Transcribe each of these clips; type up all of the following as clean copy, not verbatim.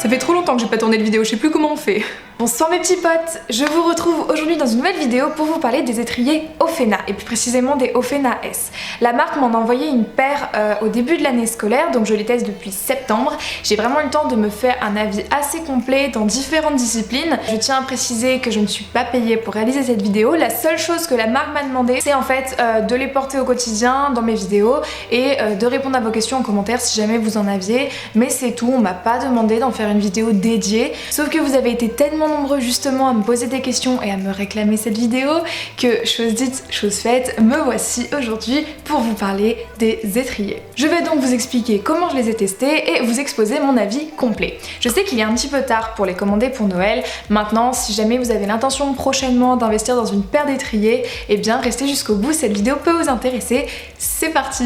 Ça fait trop longtemps que j'ai pas tourné de vidéo, je sais plus comment on fait. Bonsoir mes petits potes, je vous retrouve aujourd'hui dans une nouvelle vidéo pour vous parler des étriers Ofena et plus précisément des Ofena S. La marque m'en a envoyé une paire au début de l'année scolaire, donc je les teste depuis septembre. J'ai vraiment eu le temps de me faire un avis assez complet dans différentes disciplines. Je tiens à préciser que je ne suis pas payée pour réaliser cette vidéo. La seule chose que la marque m'a demandé, c'est en fait de les porter au quotidien dans mes vidéos et de répondre à vos questions en commentaire si jamais vous en aviez. Mais c'est tout, on m'a pas demandé d'en faire une vidéo dédiée. Sauf que vous avez été tellement nombreux justement à me poser des questions et à me réclamer cette vidéo que, chose dite, chose faite, me voici aujourd'hui pour vous parler des étriers. Je vais donc vous expliquer comment je les ai testés et vous exposer mon avis complet. Je sais qu'il est un petit peu tard pour les commander pour Noël. Maintenant, si jamais vous avez l'intention prochainement d'investir dans une paire d'étriers, eh bien restez jusqu'au bout, cette vidéo peut vous intéresser. C'est parti!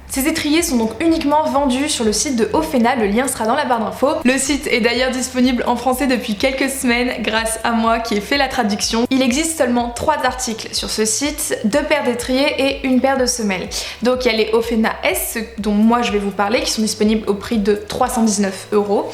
Ces étriers sont donc uniquement vendus sur le site de Ofena, le lien sera dans la barre d'infos. Le site est d'ailleurs disponible en français depuis quelques semaines grâce à moi qui ai fait la traduction. Il existe seulement 3 articles sur ce site, 2 paires d'étriers et une paire de semelles. Donc il y a les Ofena S, dont moi je vais vous parler, qui sont disponibles au prix de 319 €,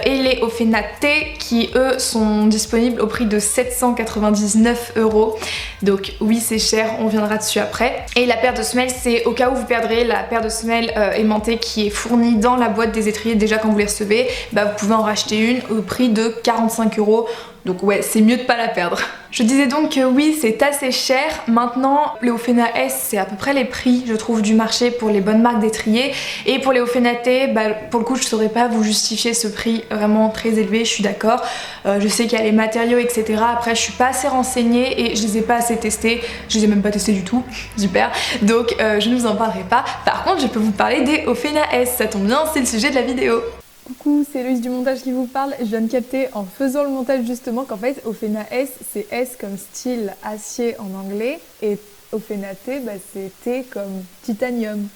et les Ofena T qui eux sont disponibles au prix de 799 €. Donc oui c'est cher, on viendra dessus après. Et la paire de semelles c'est au cas où vous perdrez la paire de semelles aimantées qui est fournie dans la boîte des étriers déjà quand vous les recevez, bah vous pouvez en racheter une au prix de 45 €. Donc ouais, c'est mieux de pas la perdre. Je disais donc que oui, c'est assez cher. Maintenant, les Ofena S, c'est à peu près les prix, je trouve, du marché pour les bonnes marques d'étriers. Et pour les Ofena T, bah, pour le coup, je saurais pas vous justifier ce prix vraiment très élevé, je suis d'accord. Je sais qu'il y a les matériaux, etc. Après, je suis pas assez renseignée et je les ai pas assez testés. Je les ai même pas testés du tout. Super. Donc, je ne vous en parlerai pas. Par contre, je peux vous parler des Ofena S. Ça tombe bien, c'est le sujet de la vidéo. Coucou, c'est Louise du montage qui vous parle. Je viens de capter en faisant le montage justement qu'en fait Ofena S c'est S comme style acier en anglais et Ofena T bah, c'est T comme titanium,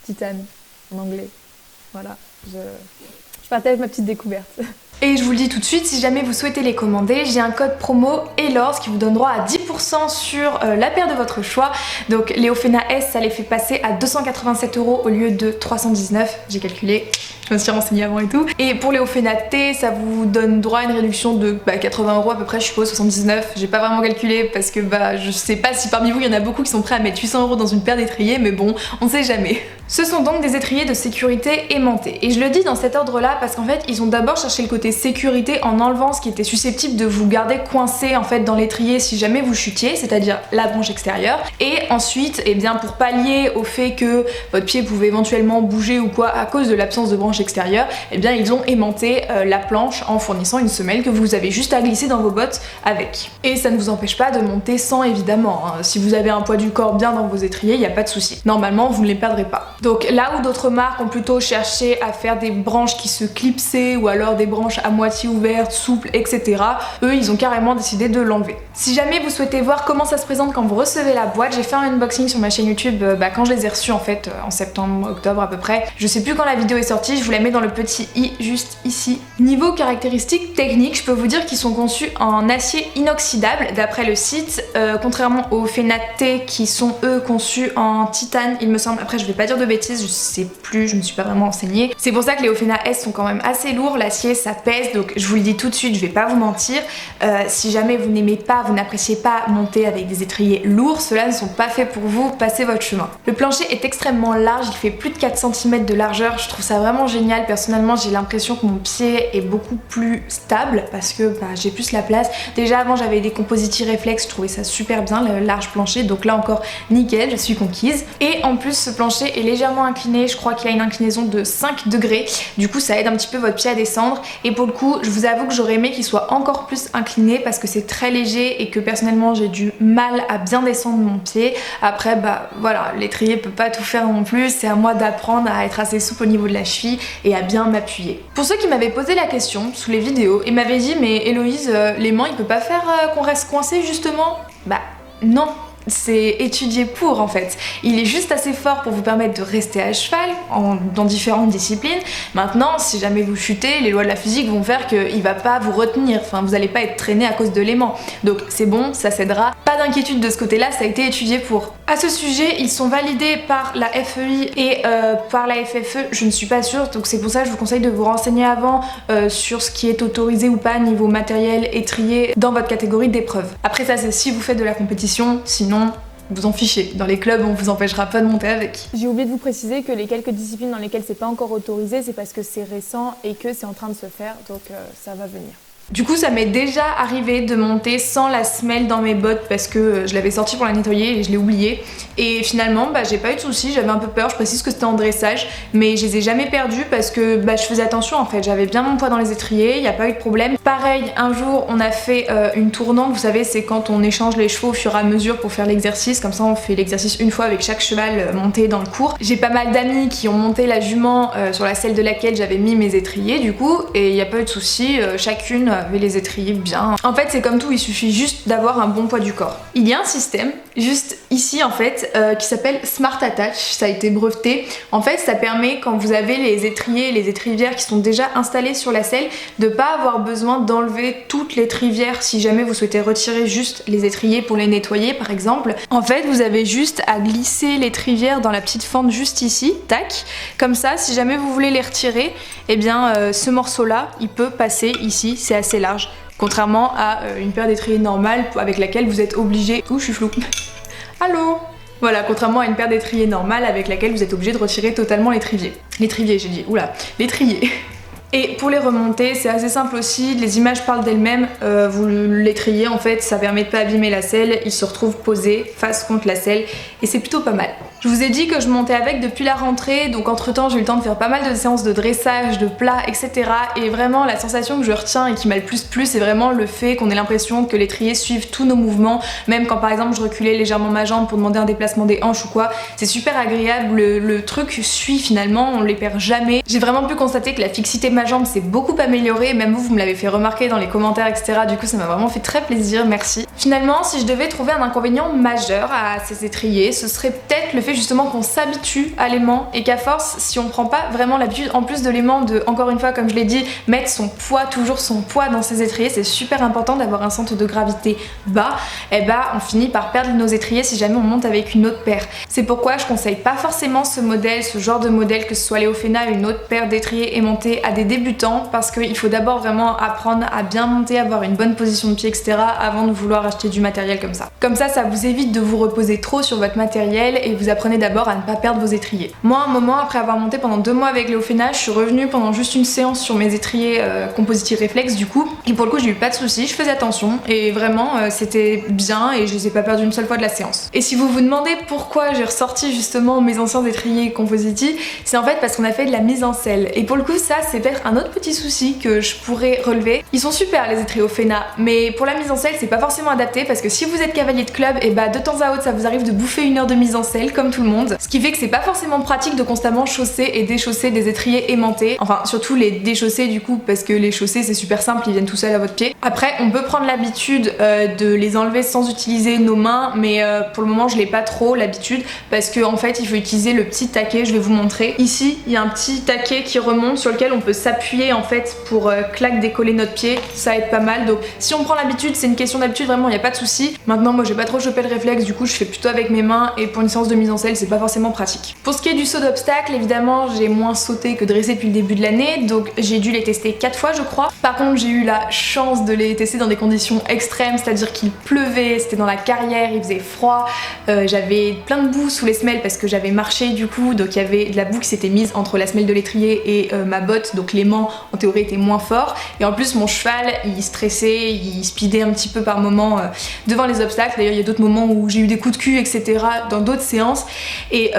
titane en anglais. Voilà, je partage ma petite découverte. Et je vous le dis tout de suite, si jamais vous souhaitez les commander, j'ai un code promo ELORS qui vous donne droit à 10% sur la paire de votre choix. Donc les Ofena S, ça les fait passer à 287 € au lieu de 319, j'ai calculé. Je me suis renseignée avant et tout. Et pour les Ofena T, ça vous donne droit à une réduction de 80 € à peu près, je suppose, 79. J'ai pas vraiment calculé parce que je sais pas si parmi vous il y en a beaucoup qui sont prêts à mettre 800 € dans une paire d'étriers, mais bon, on sait jamais. Ce sont donc des étriers de sécurité aimantés. Et je le dis dans cet ordre-là parce qu'en fait, ils ont d'abord cherché le côté sécurité en enlevant ce qui était susceptible de vous garder coincé en fait dans l'étrier si jamais vous chutiez, c'est-à-dire la branche extérieure. Et ensuite, eh bien pour pallier au fait que votre pied pouvait éventuellement bouger ou quoi à cause de l'absence de branche extérieure, eh bien ils ont aimanté la planche en fournissant une semelle que vous avez juste à glisser dans vos bottes avec. Et ça ne vous empêche pas de monter sans évidemment, hein. Si vous avez un poids du corps bien dans vos étriers, il n'y a pas de souci. Normalement, vous ne les perdrez pas. Donc là où d'autres marques ont plutôt cherché à faire des branches qui se clipsaient ou alors des branches à moitié ouvertes, souples, etc., eux ils ont carrément décidé de l'enlever. Si jamais vous souhaitez voir comment ça se présente quand vous recevez la boîte, j'ai fait un unboxing sur ma chaîne YouTube quand je les ai reçus en fait en septembre, octobre à peu près. Je sais plus quand la vidéo est sortie, je vous la mets dans le petit i juste ici. Niveau caractéristiques techniques, je peux vous dire qu'ils sont conçus en acier inoxydable d'après le site, contrairement aux Ofena T qui sont eux conçus en titane il me semble. Après je vais pas dire de bêtises, je sais plus, je me suis pas vraiment renseignée. C'est pour ça que les Ofena S sont quand même assez lourds, l'acier ça pèse, donc je vous le dis tout de suite, je vais pas vous mentir, si jamais vous n'aimez pas, vous n'appréciez pas monter avec des étriers lourds, ceux-là ne sont pas faits pour vous, passez votre chemin. Le plancher est extrêmement large, il fait plus de 4 cm de largeur, je trouve ça vraiment génial. Personnellement j'ai l'impression que mon pied est beaucoup plus stable parce que j'ai plus la place. Déjà avant j'avais des compositis réflexes, je trouvais ça super bien, le large plancher, donc là encore nickel, je suis conquise. Et en plus ce plancher est légèrement incliné, je crois qu'il a une inclinaison de 5 degrés, du coup ça aide un petit peu votre pied à descendre. Et pour le coup je vous avoue que j'aurais aimé qu'il soit encore plus incliné parce que c'est très léger et que personnellement j'ai du mal à bien descendre mon pied. Après voilà, l'étrier peut pas tout faire non plus, c'est à moi d'apprendre à être assez souple au niveau de la cheville et à bien m'appuyer. Pour ceux qui m'avaient posé la question sous les vidéos et m'avaient dit mais Héloïse, l'aimant il peut pas faire qu'on reste coincé justement? Non. c'est étudié pour en fait. Il est juste assez fort pour vous permettre de rester à cheval dans différentes disciplines. Maintenant, si jamais vous chutez, les lois de la physique vont faire qu'il va pas vous retenir, enfin vous allez pas être traîné à cause de l'aimant. Donc c'est bon, ça s'aidera. Pas d'inquiétude de ce côté-là, ça a été étudié pour. À ce sujet, ils sont validés par la FEI et par la FFE, je ne suis pas sûre, donc c'est pour ça que je vous conseille de vous renseigner avant sur ce qui est autorisé ou pas niveau matériel étrier dans votre catégorie d'épreuve. Après ça, c'est si vous faites de la compétition, sinon vous en fichez. Dans les clubs, on vous empêchera pas de monter avec. J'ai oublié de vous préciser que les quelques disciplines dans lesquelles c'est pas encore autorisé, c'est parce que c'est récent et que c'est en train de se faire, donc ça va venir. Du coup, ça m'est déjà arrivé de monter sans la semelle dans mes bottes parce que je l'avais sortie pour la nettoyer et je l'ai oublié. Et finalement, j'ai pas eu de soucis, j'avais un peu peur, je précise que c'était en dressage, mais je les ai jamais perdus parce que je faisais attention en fait, j'avais bien mon poids dans les étriers, il n'y a pas eu de problème. Pareil, un jour, on a fait une tournante, vous savez, c'est quand on échange les chevaux au fur et à mesure pour faire l'exercice, comme ça on fait l'exercice une fois avec chaque cheval monté dans le cours. J'ai pas mal d'amis qui ont monté la jument sur la selle de laquelle j'avais mis mes étriers du coup, et il n'y a pas eu de soucis, chacune avait les étriers bien. En fait, c'est comme tout, il suffit juste d'avoir un bon poids du corps. Il y a un système, juste ici en fait, qui s'appelle Smart Attach, ça a été breveté. En fait, ça permet quand vous avez les étriers et les étrivières qui sont déjà installés sur la selle, de pas avoir besoin d'enlever toutes les étrivières si jamais vous souhaitez retirer juste les étriers pour les nettoyer par exemple. En fait, vous avez juste à glisser l'étrivière dans la petite fente juste ici, tac. Comme ça, si jamais vous voulez les retirer, eh bien ce morceau-là, il peut passer ici, c'est assez large. Contrairement à une paire d'étriers normale avec laquelle vous êtes obligé... Ouh, je suis floue. Allô? Voilà, contrairement à une paire d'étriers normale avec laquelle vous êtes obligé de retirer totalement l'étrivier. L'étrivier, j'ai dit, oula, l'étrier. Et pour les remonter, c'est assez simple aussi, les images parlent d'elles-mêmes, vous l'étriez en fait, ça permet de pas abîmer la selle, il se retrouve posé face contre la selle et c'est plutôt pas mal. Je vous ai dit que je montais avec depuis la rentrée, donc entre temps j'ai eu le temps de faire pas mal de séances de dressage, de plats, etc. Et vraiment la sensation que je retiens et qui m'a le plus plu, c'est vraiment le fait qu'on ait l'impression que l'étrier suive tous nos mouvements, même quand par exemple je reculais légèrement ma jambe pour demander un déplacement des hanches ou quoi, c'est super agréable, le truc suit finalement, on les perd jamais. J'ai vraiment pu constater que la fixité de ma jambe s'est beaucoup améliorée, même vous me l'avez fait remarquer dans les commentaires, etc. Du coup ça m'a vraiment fait très plaisir, merci. Finalement, si je devais trouver un inconvénient majeur à ces étriers, ce serait peut-être le fait justement qu'on s'habitue à l'aimant et qu'à force, si on prend pas vraiment l'habitude, en plus de l'aimant, de, encore une fois comme je l'ai dit, mettre son poids, toujours son poids dans ses étriers, c'est super important d'avoir un centre de gravité bas, et on finit par perdre nos étriers si jamais on monte avec une autre paire. C'est pourquoi je conseille pas forcément ce modèle, ce genre de modèle, que ce soit Léofena ou une autre paire d'étriers aimantés à des débutants, parce qu'il faut d'abord vraiment apprendre à bien monter, avoir une bonne position de pied, etc. avant de vouloir acheter du matériel comme ça. Comme ça vous évite de vous reposer trop sur votre matériel et vous apprenez d'abord à ne pas perdre vos étriers. Moi, un moment, après avoir monté pendant 2 mois avec Léofena, je suis revenue pendant juste une séance sur mes étriers Compositi Reflex du coup, et pour le coup j'ai eu pas de soucis, je faisais attention et vraiment c'était bien et je les ai pas perdus une seule fois de la séance. Et si vous vous demandez pourquoi j'ai ressorti justement mes anciens étriers Compositi, c'est en fait parce qu'on a fait de la mise en selle. Et pour le coup ça c'est peut-être un autre petit souci que je pourrais relever. Ils sont super les étriers Léofena, mais pour la mise en selle c'est pas forcément adapté parce que si vous êtes cavalier de club, et de temps à autre ça vous arrive de bouffer 1 heure de mise en selle comme tout le monde. Ce qui fait que c'est pas forcément pratique de constamment chausser et déchausser des étriers aimantés. Enfin surtout les déchausser du coup parce que les chausser c'est super simple, ils viennent tout seuls à votre pied. Après on peut prendre l'habitude de les enlever sans utiliser nos mains, mais pour le moment je l'ai pas trop l'habitude parce que en fait il faut utiliser le petit taquet, je vais vous montrer. Ici il y a un petit taquet qui remonte sur lequel on peut s'appuyer en fait pour clac décoller notre pied, ça aide pas mal. Donc si on prend l'habitude, c'est une question d'habitude vraiment, il n'y a pas de souci. Maintenant moi j'ai pas trop chopé le réflexe, du coup je fais plutôt avec mes mains et pour une séance de mise en selle c'est pas forcément pratique. Pour ce qui est du saut d'obstacle, évidemment j'ai moins sauté que dressé depuis le début de l'année, donc j'ai dû les tester 4 fois je crois. Par contre j'ai eu la chance de les tester dans des conditions extrêmes, c'est-à-dire qu'il pleuvait, c'était dans la carrière, il faisait froid, j'avais plein de boue sous les semelles parce que j'avais marché du coup, donc il y avait de la boue qui s'était mise entre la semelle de l'étrier et ma botte, donc l'aimant en théorie était moins fort et en plus mon cheval il stressait, il speedait un petit peu par moment devant les obstacles. D'ailleurs il y a d'autres moments où j'ai eu des coups de cul etc dans d'autres séances et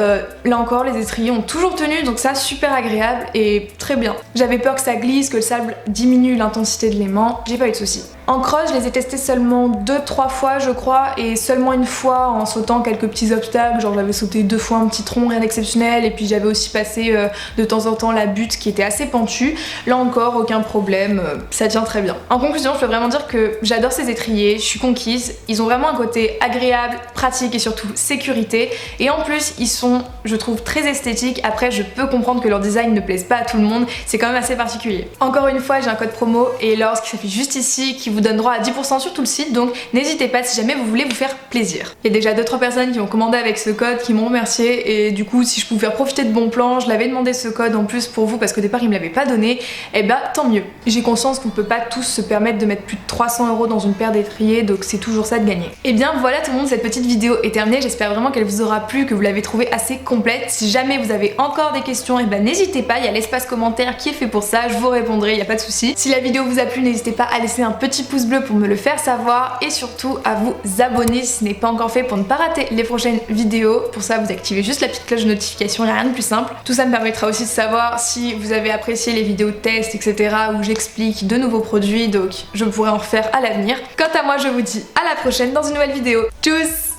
là encore les étriers ont toujours tenu, donc ça super agréable et très bien. J'avais peur que ça glisse, que le sable diminue l'intensité de l'aimant, j'ai pas eu de soucis. En cross, je les ai testés seulement 2-3 fois je crois, et seulement une fois en sautant quelques petits obstacles, genre j'avais sauté 2 fois un petit tronc, rien d'exceptionnel, et puis j'avais aussi passé de temps en temps la butte qui était assez pentue. Là encore, aucun problème, ça tient très bien. En conclusion, je peux vraiment dire que j'adore ces étriers, je suis conquise, ils ont vraiment un côté agréable, pratique et surtout sécurité, et en plus ils sont, je trouve, très esthétiques. Après, je peux comprendre que leur design ne plaise pas à tout le monde, c'est quand même assez particulier. Encore une fois, j'ai un code promo ELORS qui s'affiche juste ici, qui vous donne droit à 10% sur tout le site, donc n'hésitez pas si jamais vous voulez vous faire plaisir. Il y a déjà 2-3 personnes qui ont commandé avec ce code, qui m'ont remercié, et du coup si je pouvais faire profiter de bons plans, je l'avais demandé ce code en plus pour vous parce qu'au départ ils me l'avaient pas donné, et bah tant mieux. J'ai conscience qu'on peut pas tous se permettre de mettre plus de 300 € dans une paire d'étriers, donc c'est toujours ça de gagner. Et bien voilà tout le monde, cette petite vidéo est terminée, j'espère vraiment qu'elle vous aura plu, que vous l'avez trouvée assez complète. Si jamais vous avez encore des questions, et ben n'hésitez pas, il y a l'espace commentaire qui est fait pour ça, je vous répondrai, il n'y a pas de souci. Si la vidéo vous a plu, n'hésitez pas à laisser un petit pouce bleu pour me le faire savoir, et surtout à vous abonner si ce n'est pas encore fait pour ne pas rater les prochaines vidéos. Pour ça, vous activez juste la petite cloche de notification, il n'y a rien de plus simple. Tout ça me permettra aussi de savoir si vous avez apprécié les vidéos de test, etc. où j'explique de nouveaux produits, donc je pourrai en refaire à l'avenir. Quant à moi, je vous dis à la prochaine dans une nouvelle vidéo. Tchuss!